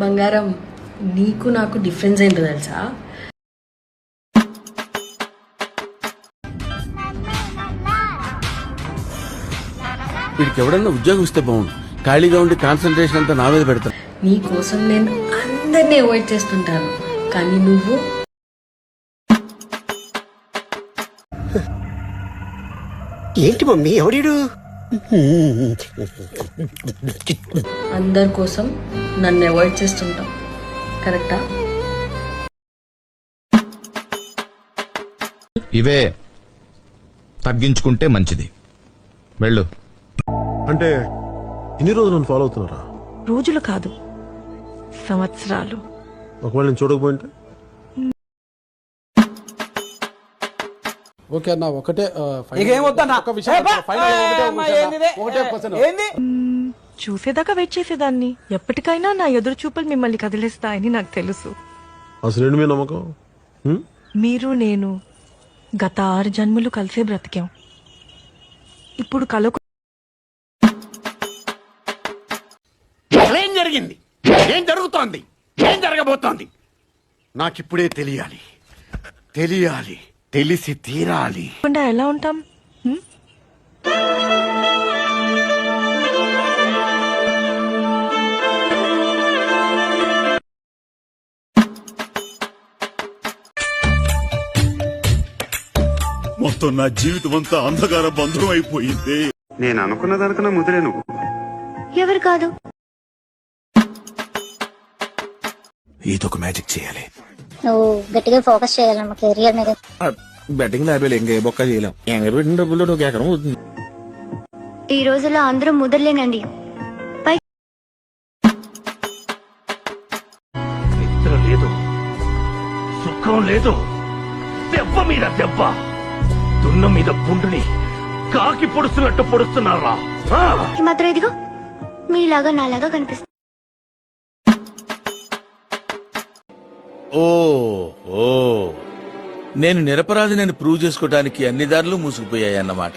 బంగారం, నీకు నాకు డిఫరెన్స్ ఏంటో తెలుసా? వీడికి ఎవడన్నా ఉద్యోగం ఇస్తే బాగుండు. ఖాళీగా ఉండి కాన్సన్ట్రేషన్ అంతా నా మీద పెడతాను. నీ కోసం నేను అందరినీ అవాయిడ్ చేస్తుంటాను, కానీ నువ్వు ఏంటి మమ్మీ ఎవడీడు? అందరి కోసం నన్ను అవాయిడ్ చేస్తుంటావు, కరెక్టా? ఇవే తగ్గించుకుంటే మంచిది. వెళ్ళు. అంటే ఇన్ని రోజులు నన్ను ఫాలో అవుతున్నారా? రోజులు కాదు, సంవత్సరాలు. ఒకవేళ నేను చూడకపోయింటే? ఓకే అన్న, ఒకటే చూసేదాకా వెయిట్ చేసేదాన్ని. ఎప్పటికైనా నా ఎదురు చూపులు మిమ్మల్ని కదిలిస్తాయని నాకు తెలుసు. అసలు ఏంటి మీ నమ్మకం? మీరు నేను గత 6 జన్మలు కలిసే బ్రతికాం. ఇప్పుడు ఏం జరిగింది? ఏం జరుగుతోంది? ఏం జరగబోతోంది? నాకిప్పుడే తెలియాలి. తెలిసి తీరాలి. ఎలా ఉంటాం? మొత్తం నా జీవితం అంతా అంధకార బంధం అయిపోయింది. నేను అనుకున్న దానికన్నా ముదిరే నువ్వు. ఎవరు కాదు, ఇదొక మ్యాజిక్ చేయాలి. నువ్వు గట్టిగా ఫోకస్ చేయాలమ్మా కెరియర్ మీద. బెట్టింగ్ లాభాలు ఇంకా బొక్క చేయలేం. పెట్టిన డబ్బులు ఒక ఎకరం అవుతుంది. ఈ రోజుల్లో అందరూ ముదర్లేనండి. నిద్ర లేదు, సుఖం లేదు, దెబ్బ మీద దెబ్బ, దున్న మీద పుండుని కాకి పొడుస్తున్నట్టు పొడుస్తున్నారా? మాత్రం ఇదిగో మీలాగా నాలాగా కనిపిస్తుంది. నేను నిరపరాధి నేను ప్రూవ్ చేసుకోవడానికి అన్ని దారులు మూసుకుపోయాయి అన్నమాట.